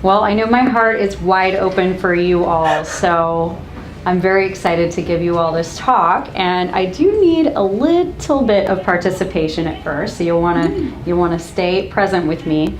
Well, I know my heart is wide open for you all, so I'm very excited to give you all this talk, and I do need a little bit of participation at first, so you'll want to stay present with me.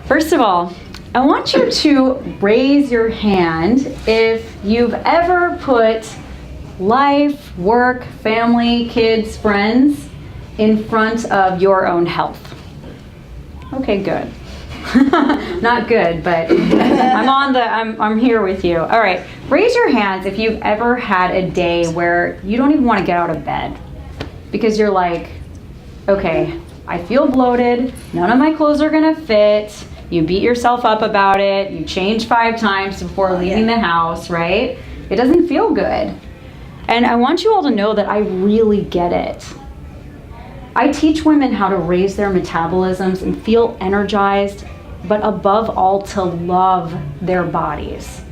First of all, I want you to raise your hand if you've ever put life, work, family, kids, friends in front of your own health. Okay, good. Not good, but I'm here with you. All right, raise your hands if you've ever had a day where you don't even want to get out of bed because you're like, okay, I feel bloated, none of my clothes are gonna fit, you beat yourself up about it, you change 5 times before leaving the house, right? It doesn't feel good. And I want you all to know that I really get it. I teach women how to raise their metabolisms and feel energized, but above all, to love their bodies.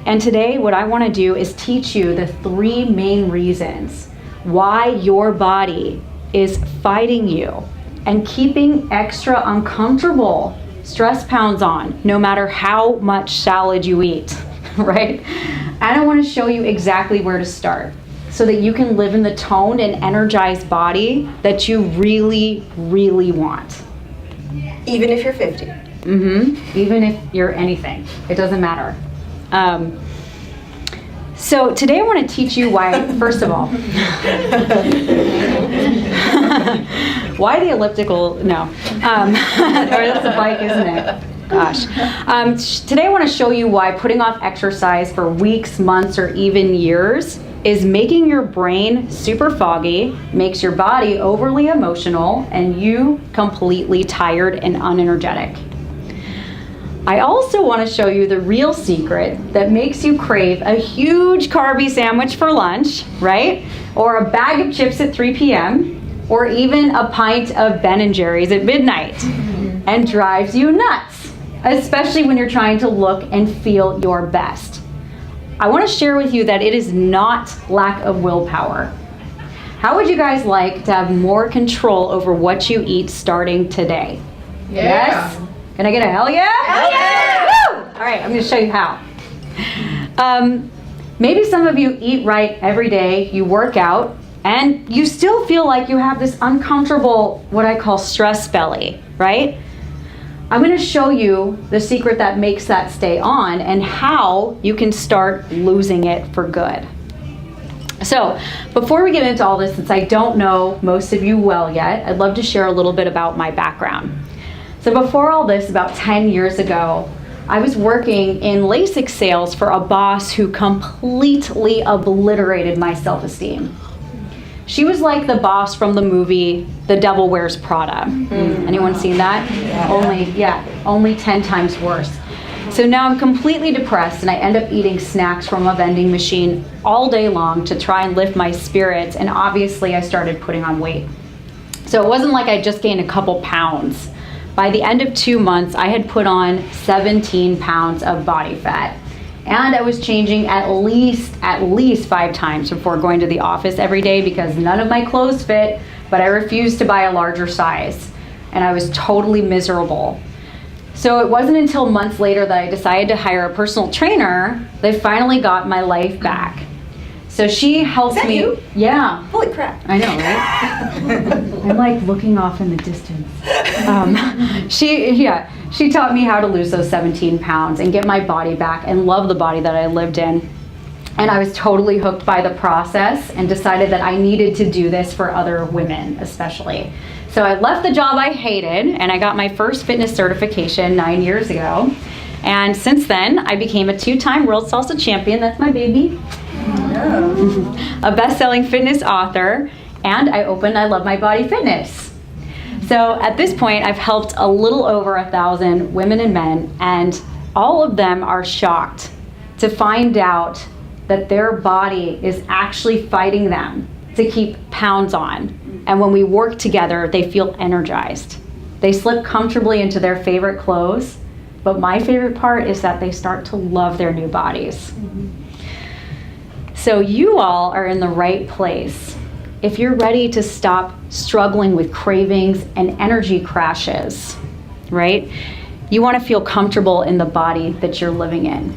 And today, what I want to do is teach you the 3 main reasons why your body is fighting you and keeping extra uncomfortable stress pounds on, no matter how much salad you eat, right? And I want to show you exactly where to start so that you can live in the toned and energized body that you really, really want. Even if you're 50. Even if you're anything, it doesn't matter. So today I want to teach you why, first of all, why the elliptical, no, or that's a bike, isn't it? Gosh. Today I want to show you why putting off exercise for weeks, months, or even years is making your brain super foggy, makes your body overly emotional, and you completely tired and unenergetic. I also want to show you the real secret that makes you crave a huge carby sandwich for lunch, right? Or a bag of chips at 3 p.m., or even a pint of Ben & Jerry's at midnight, and drives you nuts, especially when you're trying to look and feel your best. I want to share with you that it is not lack of willpower. How would you guys like to have more control over what you eat starting today? Yeah. Yes? Can I get a hell yeah? Hell yeah! Woo! All right, I'm going to show you how. Maybe some of you eat right every day, you work out, and you still feel like you have this uncomfortable, what I call stress belly, right? I'm going to show you the secret that makes that stay on and how you can start losing it for good. So, before we get into all this, since I don't know most of you well yet, I'd love to share a little bit about my background. So before all this, about 10 years ago, I was working in LASIK sales for a boss who completely obliterated my self-esteem. She was like the boss from the movie The Devil Wears Prada. Anyone seen that? Only 10 times worse. So now I'm completely depressed and I end up eating snacks from a vending machine all day long to try and lift my spirits, and obviously I started putting on weight. So it wasn't like I just gained a couple pounds. By the end of 2 months, I had put on 17 pounds of body fat. And I was changing at least 5 times before going to the office every day because none of my clothes fit, but I refused to buy a larger size. And I was totally miserable. So it wasn't until months later that I decided to hire a personal trainer that finally got my life back. So she helped me. You? Yeah. Holy crap. I know, right? I'm like looking off in the distance. She taught me how to lose those 17 pounds and get my body back and love the body that I lived in. And I was totally hooked by the process and decided that I needed to do this for other women, especially. So I left the job I hated and I got my first fitness certification 9 years ago. And since then, I became a 2-time world salsa champion. That's my baby. A best-selling fitness author, and I opened I Love My Body Fitness. So at this point, I've helped a little over 1,000 women and men, and all of them are shocked to find out that their body is actually fighting them to keep pounds on. And when we work together, they feel energized. They slip comfortably into their favorite clothes, but my favorite part is that they start to love their new bodies. So you all are in the right place. If you're ready to stop struggling with cravings and energy crashes, right? You want to feel comfortable in the body that you're living in.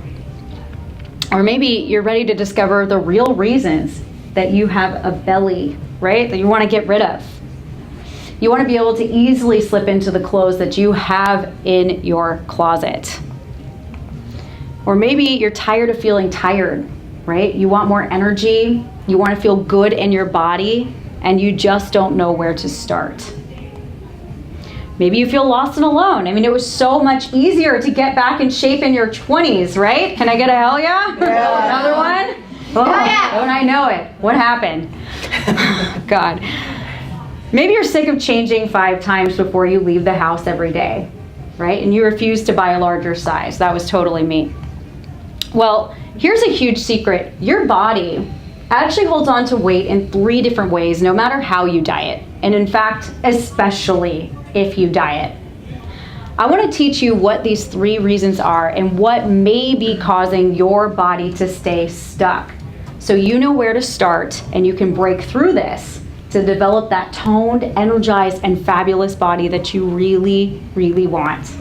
Or maybe you're ready to discover the real reasons that you have a belly, right? That you want to get rid of. You want to be able to easily slip into the clothes that you have in your closet. Or maybe you're tired of feeling tired, right? You want more energy, you want to feel good in your body, and you just don't know where to start. Maybe you feel lost and alone. I mean, it was so much easier to get back in shape in your 20s, right? Can I get a hell yeah? Yeah. Another one? Oh, yeah. Don't I know it? What happened? God. Maybe you're sick of changing 5 times before you leave the house every day, right? And you refuse to buy a larger size. That was totally me. Well, here's a huge secret. Your body actually holds on to weight in 3 different ways, no matter how you diet. And in fact, especially if you diet. I want to teach you what these 3 reasons are and what may be causing your body to stay stuck. So you know where to start and you can break through this to develop that toned, energized, and fabulous body that you really, really want.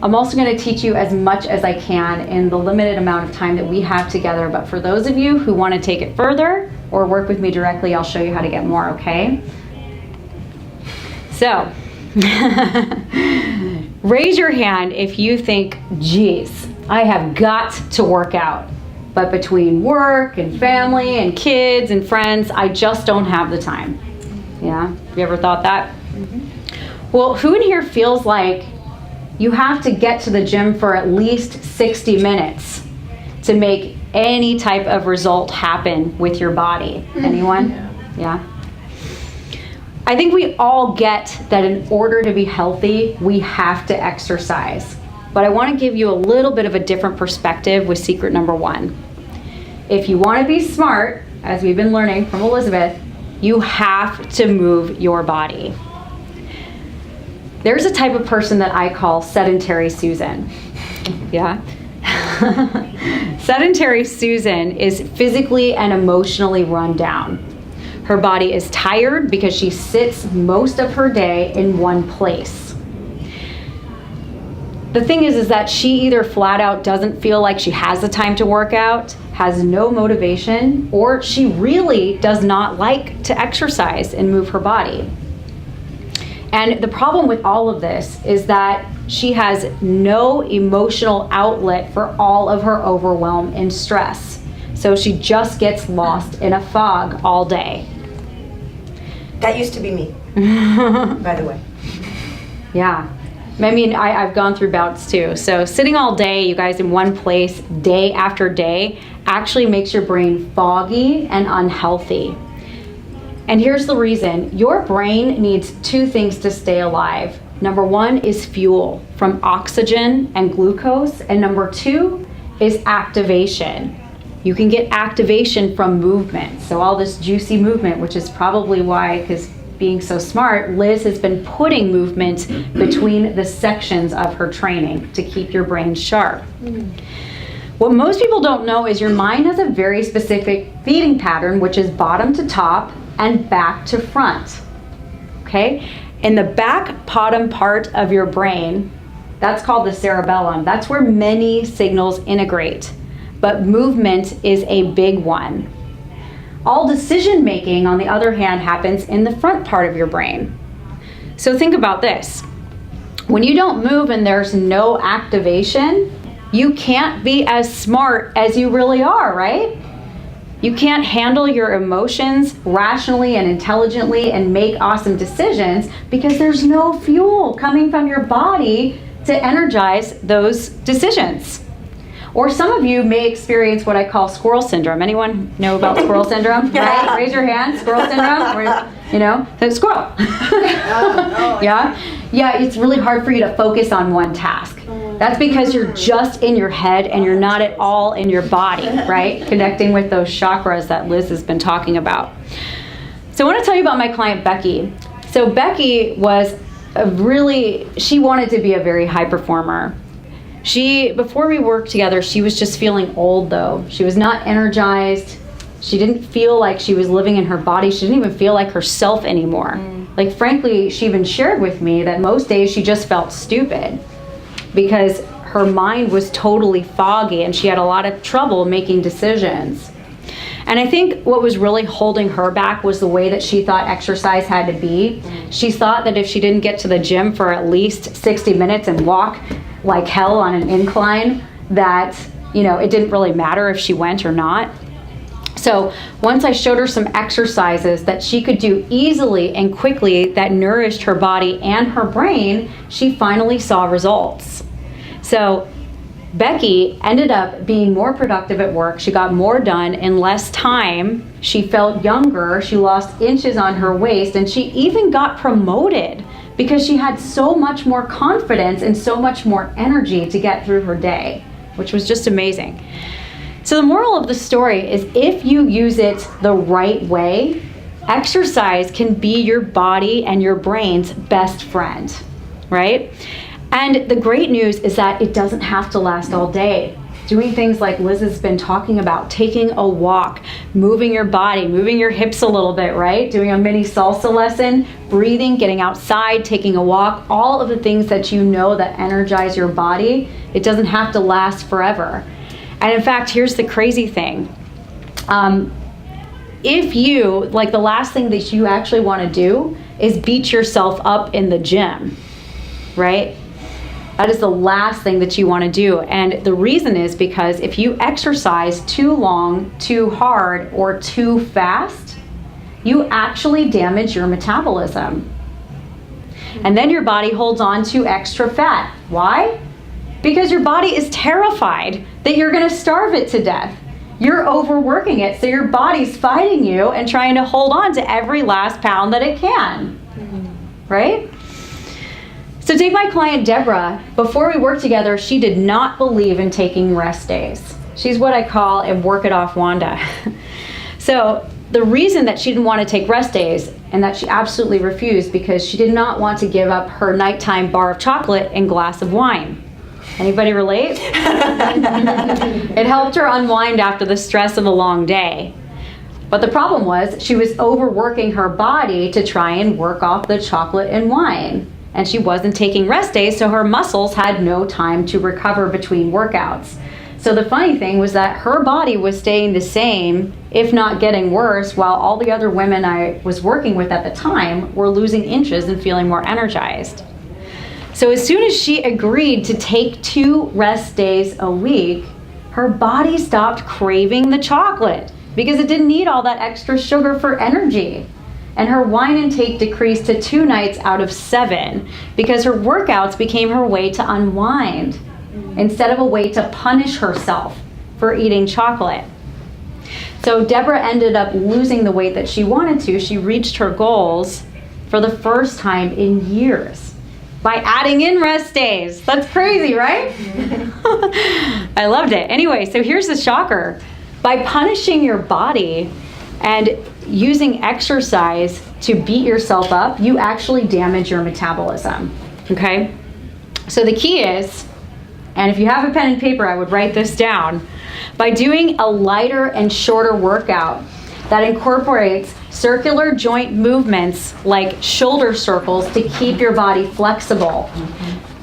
I'm also going to teach you as much as I can in the limited amount of time that we have together, but for those of you who want to take it further or work with me directly, I'll show you how to get more, okay? So, raise your hand if you think, geez, I have got to work out. But between work and family and kids and friends, I just don't have the time. Yeah? You ever thought that? Mm-hmm. Well, who in here feels like you have to get to the gym for at least 60 minutes to make any type of result happen with your body? Anyone? Yeah? I think we all get that in order to be healthy, we have to exercise. But I want to give you a little bit of a different perspective with secret number 1. If you want to be smart, as we've been learning from Elizabeth, you have to move your body. There's a type of person that I call sedentary Susan. Yeah? Sedentary Susan is physically and emotionally run down. Her body is tired because she sits most of her day in one place. The thing is that she either flat out doesn't feel like she has the time to work out, has no motivation, or she really does not like to exercise and move her body. And the problem with all of this is that she has no emotional outlet for all of her overwhelm and stress. So she just gets lost in a fog all day. That used to be me, by the way. Yeah. I mean, I've gone through bouts too. So sitting all day, you guys, in one place, day after day, actually makes your brain foggy and unhealthy. And here's the reason. Your brain needs 2 things to stay alive. Number 1 is fuel from oxygen and glucose. And number 2 is activation. You can get activation from movement. So all this juicy movement, which is probably why, because being so smart, Liz has been putting movement between the sections of her training to keep your brain sharp. What most people don't know is your mind has a very specific feeding pattern, which is bottom to top and back to front. Okay? In the back bottom part of your brain, that's called the cerebellum. That's where many signals integrate. But movement is a big one. All decision making, on the other hand, happens in the front part of your brain. So think about this. When you don't move and there's no activation, you can't be as smart as you really are, right? You can't handle your emotions rationally and intelligently and make awesome decisions because there's no fuel coming from your body to energize those decisions. Or some of you may experience what I call squirrel syndrome. Anyone know about squirrel syndrome? Right? Raise your hand. Squirrel syndrome. Or, you know, the squirrel. Yeah? Yeah, it's really hard for you to focus on one task. That's because you're just in your head and you're not at all in your body, right? Connecting with those chakras that Liz has been talking about. So I want to tell you about my client, Becky. So Becky was she wanted to be a very high performer. Before we worked together, she was just feeling old though. She was not energized. She didn't feel like she was living in her body. She didn't even feel like herself anymore. Like, frankly, she even shared with me that most days she just felt stupid because her mind was totally foggy and she had a lot of trouble making decisions. And I think what was really holding her back was the way that she thought exercise had to be. She thought that if she didn't get to the gym for at least 60 minutes and walk like hell on an incline, that, you know, it didn't really matter if she went or not. So once I showed her some exercises that she could do easily and quickly that nourished her body and her brain, she finally saw results. So Becky ended up being more productive at work. She got more done in less time. She felt younger. She lost inches on her waist, and she even got promoted because she had so much more confidence and so much more energy to get through her day, which was just amazing. So the moral of the story is, if you use it the right way, exercise can be your body and your brain's best friend, right? And the great news is that it doesn't have to last all day. Doing things like Liz has been talking about, taking a walk, moving your body, moving your hips a little bit, right? Doing a mini salsa lesson, breathing, getting outside, taking a walk, all of the things that you know that energize your body, it doesn't have to last forever. And in fact, here's the crazy thing. If you, like, the last thing that you actually want to do is beat yourself up in the gym, right? That is the last thing that you want to do. And the reason is because if you exercise too long, too hard, or too fast, you actually damage your metabolism. And then your body holds on to extra fat. Why? Because your body is terrified that you're going to starve it to death. You're overworking it, so your body's fighting you and trying to hold on to every last pound that it can, right? So take my client Deborah. Before we worked together, she did not believe in taking rest days. She's what I call a work it off Wanda. So the reason that she didn't want to take rest days, and that she absolutely refused, because she did not want to give up her nighttime bar of chocolate and glass of wine. Anybody relate? It helped her unwind after the stress of a long day. But the problem was she was overworking her body to try and work off the chocolate and wine. And she wasn't taking rest days, so her muscles had no time to recover between workouts. So the funny thing was that her body was staying the same, if not getting worse, while all the other women I was working with at the time were losing inches and feeling more energized. So as soon as she agreed to take 2 rest days a week, her body stopped craving the chocolate because it didn't need all that extra sugar for energy. And her wine intake decreased to 2 nights out of 7 because her workouts became her way to unwind instead of a way to punish herself for eating chocolate. So Deborah ended up losing the weight that she wanted to. She reached her goals for the first time in years by adding in rest days. That's crazy, right? I loved it. Anyway, so here's the shocker. By punishing your body and using exercise to beat yourself up, you actually damage your metabolism, okay? So the key is, and if you have a pen and paper, I would write this down, by doing a lighter and shorter workout that incorporates circular joint movements like shoulder circles to keep your body flexible,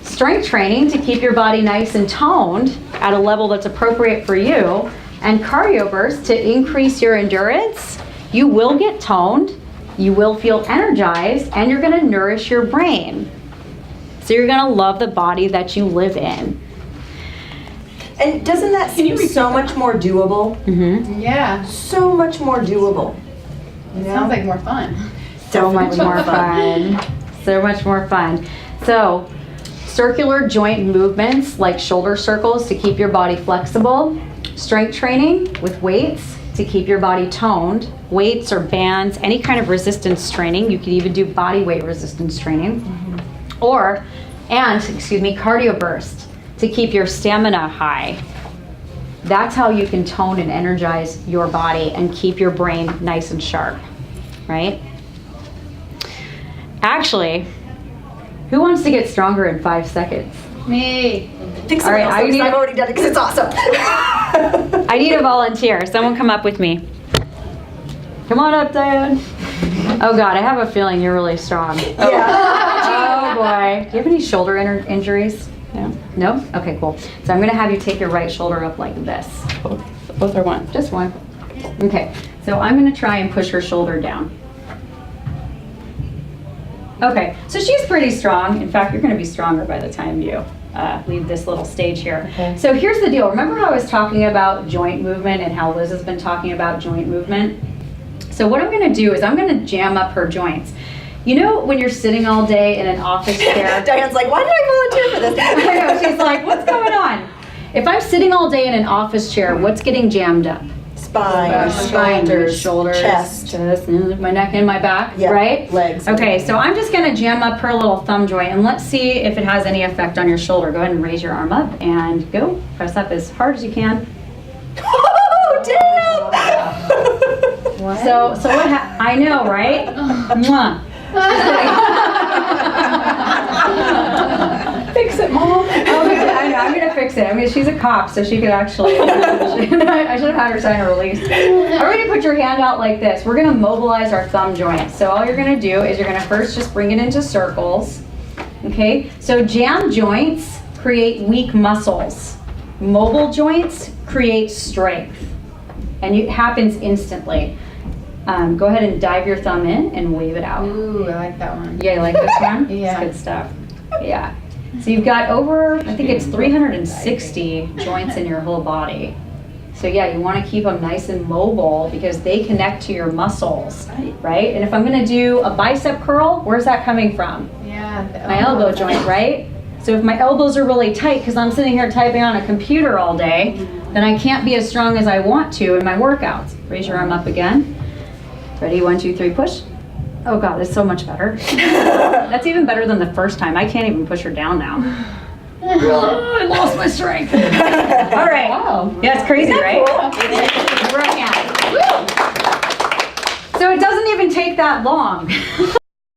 strength training to keep your body nice and toned at a level that's appropriate for you, and cardio bursts to increase your endurance, you will get toned, you will feel energized, and you're going to nourish your brain. So you're going to love the body that you live in. And doesn't that seem so much more doable? Mm-hmm. Yeah. So much more doable. It sounds like more fun. So much more fun. So much more fun. So circular joint movements like shoulder circles to keep your body flexible, strength training with weights to keep your body toned, weights or bands, any kind of resistance training. You could even do body weight resistance training. Cardio burst to keep your stamina high. That's how you can tone and energize your body and keep your brain nice and sharp, right? Actually, who wants to get stronger in 5 seconds? Me. Pick someone else, because I've already done it because it's awesome. I need a volunteer. Someone come up with me. Come on up, Diane. Oh God, I have a feeling you're really strong. Oh boy. Do you have any shoulder injuries? No. No? Okay, cool. So I'm gonna have you take your right shoulder up like this. Both or one? Just one. Okay, so I'm gonna try and push her shoulder down. Okay, so she's pretty strong. In fact, you're gonna be stronger by the time you leave this little stage here. Okay. So here's the deal. Remember how I was talking about joint movement and how Liz has been talking about joint movement? So what I'm gonna do is I'm gonna jam up her joints. You know when you're sitting all day in an office chair? Diane's like, why did I volunteer for this? I know, she's like, what's going on? If I'm sitting all day in an office chair, what's getting jammed up? Spine, shoulders, chest, my neck and my back, Yep, right? legs. Okay, so I'm just gonna jam up her little thumb joint and let's see if it has any effect on your shoulder. Go ahead and raise your arm up and go. Press up as hard as you can. Oh, damn! So what I know, right? Mwah. Fix it, Mom. Oh, I know, I'm gonna fix it. I mean, she's a cop, so she could actually, I should have had her sign a release. Are we gonna put your hand out like this? We're gonna mobilize our thumb joint. So all you're gonna do is you're gonna first just bring it into circles. Okay, so jam joints create weak muscles. Mobile joints create strength. And it happens instantly. Go ahead and dive your thumb in and wave it out. Ooh, I like that one. Yeah, you like this one? Yeah. It's good stuff. Yeah. So you've got over, I think it's 360 joints in your whole body. So yeah, you want to keep them nice and mobile because they connect to your muscles, right? And if I'm going to do a bicep curl, where's that coming from? Yeah. My elbow joint, right? So if my elbows are really tight because I'm sitting here typing on a computer all day, then I can't be as strong as I want to in my workouts. Raise your arm up again. Ready? 1, 2, 3, push. Oh God, it's so much better. That's even better than the first time. I can't even push her down now. Oh, I lost my strength. All right. Wow. Yeah, it's crazy, right? Cool. Right. So it doesn't even take that long.